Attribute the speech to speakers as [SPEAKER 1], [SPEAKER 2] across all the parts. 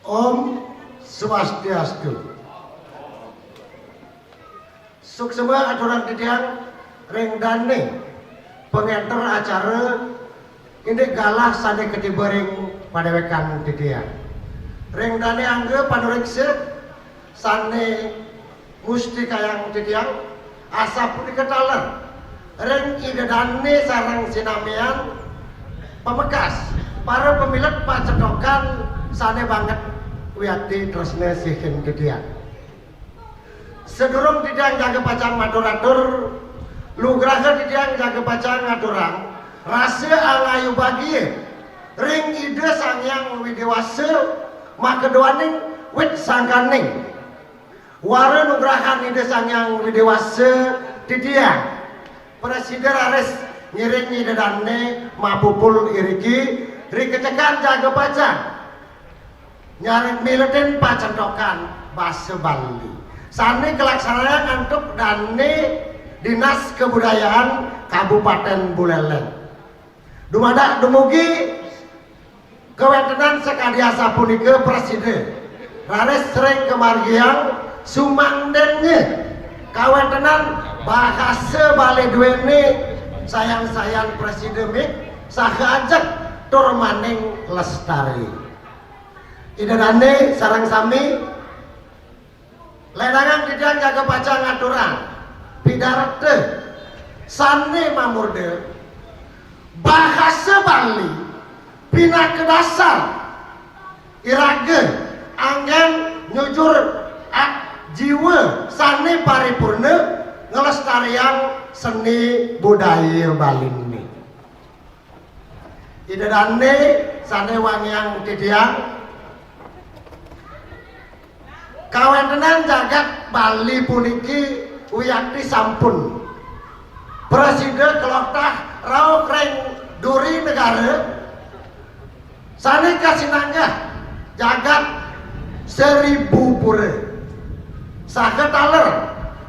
[SPEAKER 1] Om Swastiastu. Suksema aturan titiang rengdane pengenter acara ini galah sane ketibering padewekan titiang. Rengdane angge panurikse sane musti kayang titiang asa pun diketaler. Reng idedane sarang sinamian pemekas para pemilik pacedokan sane banget wiati tresne sihin titiang. Sedurung titiang jaga pacang matur-atur lugraha titiang jaga pacang aturang rasa alayu bagi ring ide sangyang widewasa makedoaning wit sangkaning wara nugrahan ide sangyang widewasa titiang presiden ares ngiring ide danne mapupul iriki rikecekan jaga pacang nyaring militen pacendokan bahasa Bali sani kelaksanaan untuk dane Dinas Kebudayaan Kabupaten Buleleng dumada dumugi kewentenan sekadiasa punike presiden rares sering kemargiang sumangdennya kawentenan bahasa Bali duene sayang-sayang presiden sahajak turmaning lestari idadane sarang sami ledangan tidak jaga pacang aturan pidarete sane mamurde bahasa Bali pina ke dasar irage anggen nyujur jiwa sane paripurna ngelestarian seni budaya Bali ini idadane sane wangyang titiang kawentenan jagat Bali puniki uyakti sampun presiden keloktah rau kreng duri negara sane kasinangga jagat 1000 pura saha taler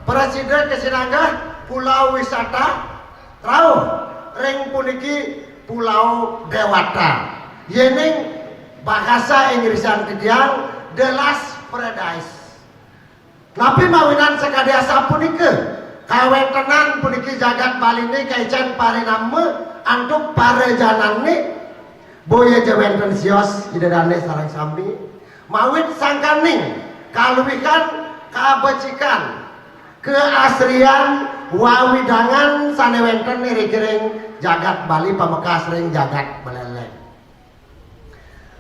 [SPEAKER 1] presiden kasinangga pulau wisata rau reng puniki pulau Dewata yening bahasa Inggrisan titiang the last paradise tapi mawinan sekadiasa punike kawentenan puniki jagat Bali ini kaican parinama antuk parejanan ni boya jawenten sios idadane sarang sambi mawit sangkaning kaluwihan kabecikan keasrian wawidangan sanewenten iri-giring jagat Bali pamekas ring jagat Beleleng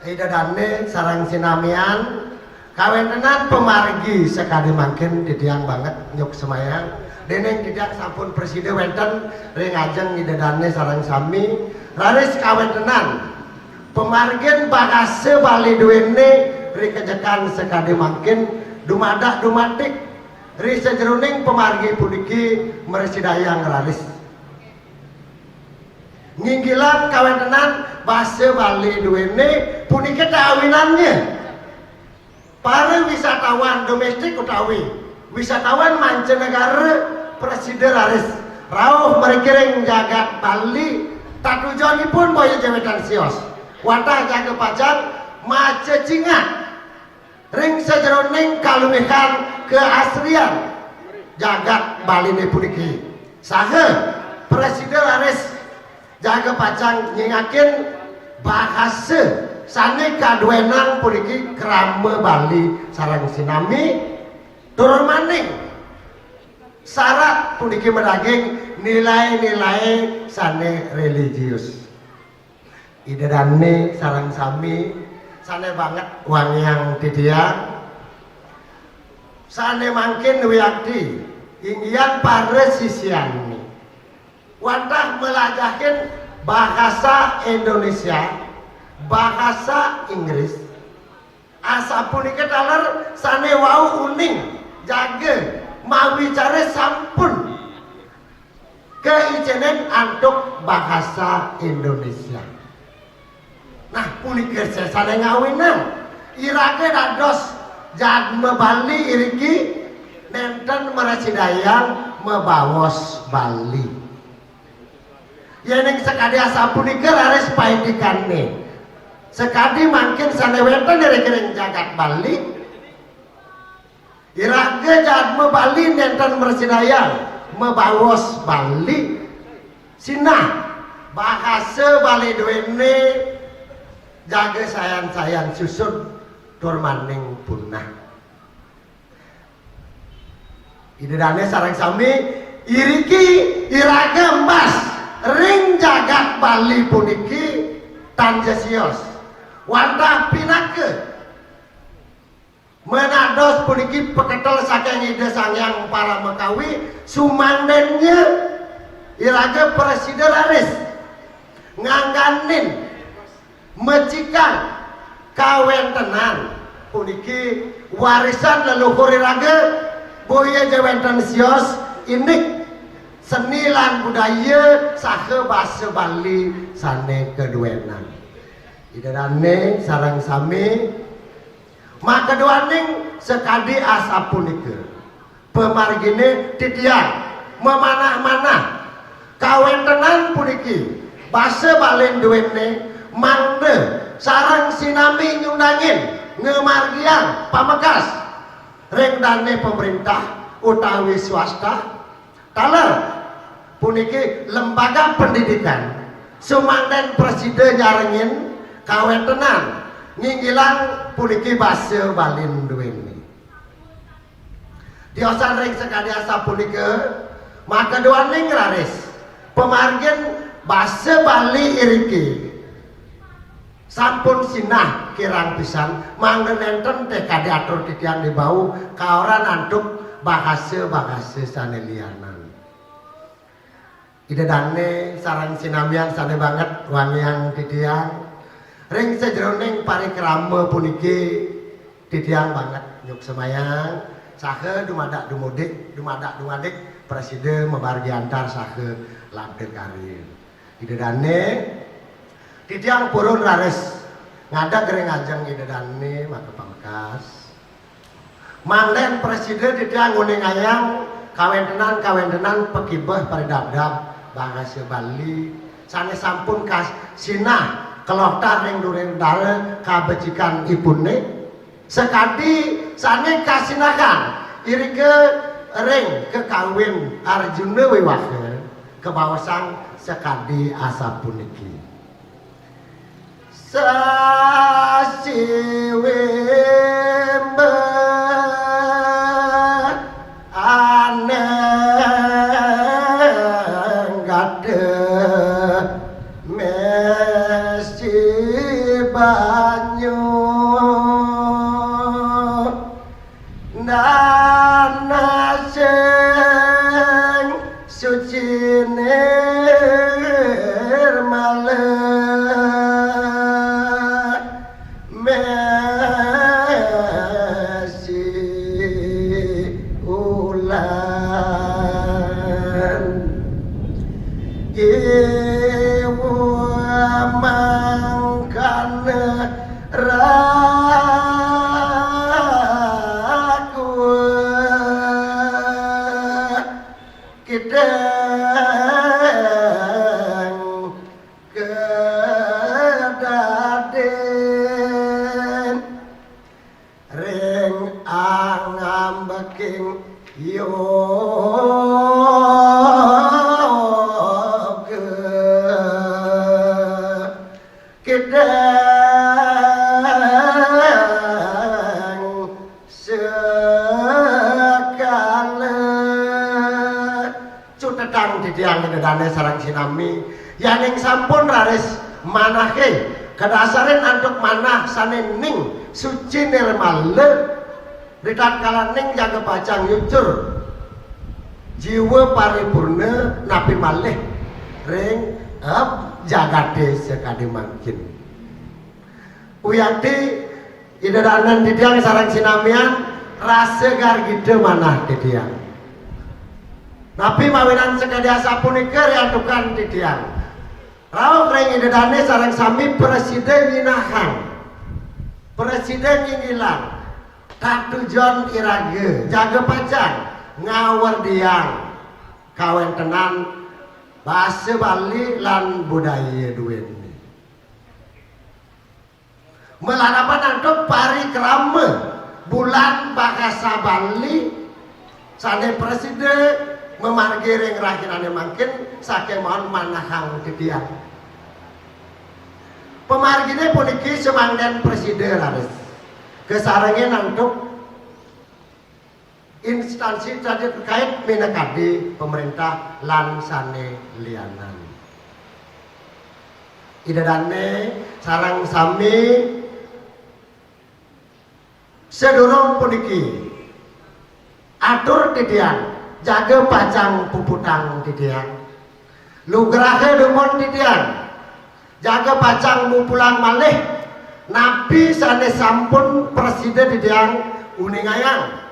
[SPEAKER 1] idadane sarang sinamian kawentenan pemargi sekali makin titiang banget nyuk semayang deneng tidak sampun presiden wenten ring ajeng idadane sarang sami raris kawentenan pemargin bahasa Bali duene ri kejekan sekali makin dumadak dumatik ri sejeruning pemargi puniki meresidayang raris nginggilan kawentenan bahasa Bali duene puniki kawinannya para wisatawan domestik utawi wisatawan mancanegara presiden raris rauh merkiring jagat Bali tatujonipun boya jawetan sios watah jaga pacang macecingan ring sejeroning kaluwihan keaslian jagat Bali ini puniki saha presiden raris jaga pacang nyingakin bahasa sane kadwenang puniki krama Bali sarang sinami turun maning syarat puniki medaging nilai-nilai sane religius idadane sarang sami sane banget wangyang titiang sane mangkin wiyakti inggian paresisian wantah melajahin bahasa Indonesia bahasa Inggris asa punika taler sane wau uning jaga mawicara sampun keijenen antuk bahasa Indonesia nah punika sane ngawinan irage dados jadme Bali iriki nenten meresidayang mebawos Bali yeneng sekadi asa punika raris paindikane sekadi makin saneweta dari kering jagat Bali iraga jad Bali nenten bersidayang membawos Bali sinah bahasa Bali duene jaga sayan-sayan susun tur maning punah idedane sareng sami iriki iraga embas ring jagat Bali puniki tanjesios wantah pinake menados puniki peketel saking ide sangyang para Mekawi sumandennya iraga presiden laris ngangganin mecikan kawentenan puniki warisan leluhur iraga boya jawenten sios ini seni lan budaya saha basa Bali sane keduenan idadane sareng sami mak keduaning sekadi asa punika pemargine titiang memanah-manah kawentenan puniki basa Bali duwene mangde sareng sinami nyundangin ngemargian pamekas ring dane pemerintah utawi swasta taler puniki lembaga pendidikan sumanden presiden nyarengin kawentenan nginggilan puniki basa Bali duwene diosan ring sekadi asa punika maka duaning raris pemargin basa Bali iriki sampun sinah kirang pisan mangga nenten tekade atur titian dibau kaoran antuk bahasa-bahasa sane lianan idedane sareng sinamian sane banget wangian titiang ring sejroning parikrama puniki titiang banget nyuk semayang saha dumadak dumudik dumadak dumadik presiden mebargi antar saha labde karir idedane titiang purun rares ngadak gereng ajeng idedane maka pamkas manden presiden titiang nguning ayang kawentenan pekibah paridabdab bahasa Bali sane sampun kas sinah keloktar ring during dare kabecikan ibune sekadi sane kasinakan irike ring kekawin Arjuna Wiwaha kebawasang sekadi asa puniki sasiwembe aneng gade mesti banyu nanaseng suci nirmala mesi ulan iwu mangkana raku kidang kedaden ring angambeking yoga kedang sekala cutetang titiang dedane sareng sinami yaning sampun raris manake kedasarin antuk manah sane ning suci nirmala ditatkala ning jaga pacang yucur jiwa paripurna napi malih ring jagade sekadi mangkin uyati idadanan titiang sareng sinamian rasa gargide manah titiang napi mawinan sekadi asa punika riantukan titiang rauh ring idadane sareng sami presiden nginahan presiden ngingilang tak tujuan irage jaga pacang ngawur diang kawentenan basa Bali lan budaya duweni melarapan antuk parikrama bulan bahasa Bali sane presiden memargi ring rakinane mangkin sakemon manahang didiang pemargine puniki semangden presiden harus kesarengin antuk instansi terkait minakadi pemerintah lan sane lianan idadane sarang sami sedurung puniki atur didian jaga pacang puputang didian lugrahe dumon didian jaga pacang mupulang malih nabi sane sampun presiden didian uningayang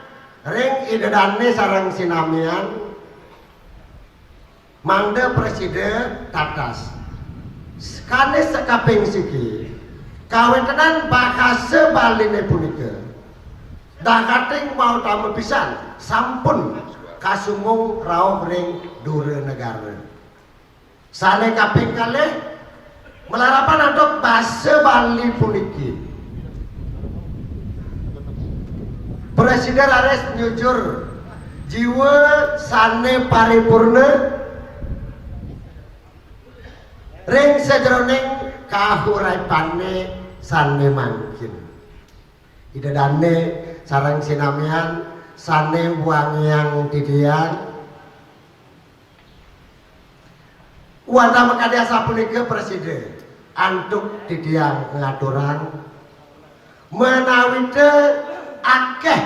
[SPEAKER 1] ring idadane sarang sinamian mangde presiden tatas kane sekaping siki kawetenan bahasa baline punika dakating mau tamu pisan sampun kasumung rauh ring dure negara sane kaping kalih melarapan untuk bahasa Bali puniki presiden harus nyujur jiwa sane paripurna ring sejroning kahuripane sane mangkin idadane sareng sinamian sane wangyang didian wanda makadya sapunika presiden antuk didian ngaturan menawi akeh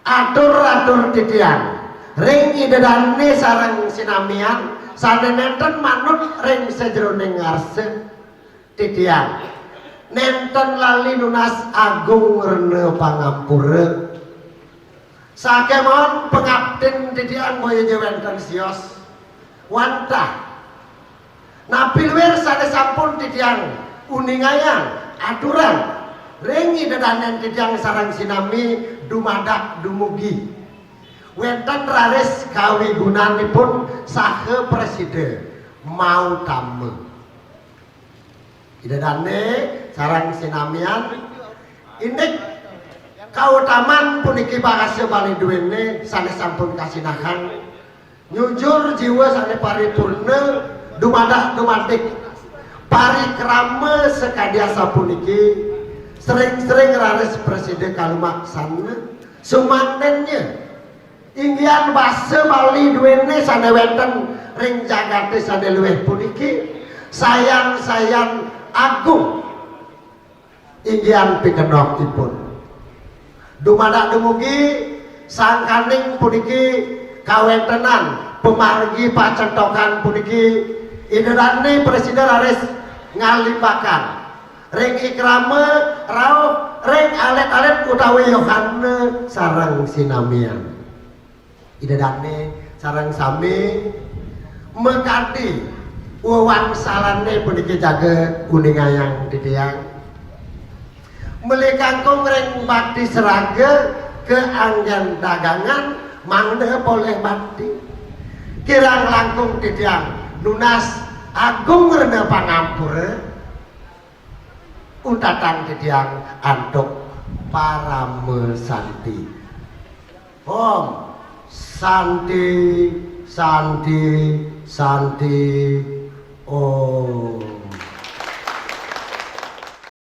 [SPEAKER 1] atur-atur didian ring idadane sareng sinamian sane nenten manut ring sejroning ngarse didian nenten lali nunas agung rene pangampura sakemon pengabden didian moyo jewenten sios wantah napilwer sane sampun didian uningayang aturan ring idadanen didian sarang sinami dumadak dumugi wenten raris kawigunanipun sahe presiden mau tamu idadane sarang sinamian ini kautaman puniki bahasa Bali duwene sane sampun kasinahan nyujur jiwa sane paripurna dumadak dumadik parikrama sekadiasa puniki sering-sering raris presiden kalumaksana sumantennya inggian bahasa Bali duwene sane wenten ring jagate sane luwih puniki sayang-sayang agung inggian pikenokipun dumadak dumugi sangkaning puniki kawentenan pemargi pacentokan puniki idadane presiden harus ngalipakan ring ikrama rauh ring alet-alet utawi yohane sarang sinamian idadane sarang sami mekati uwang salane puniki jaga kuningayang didiang melikangkung ring bakti seraga ke anggan dagangan mangde boleh bakti kirang langkung didiang nunas agung rene pangampura untatang didiang antuk parame santi om santi santi santi oh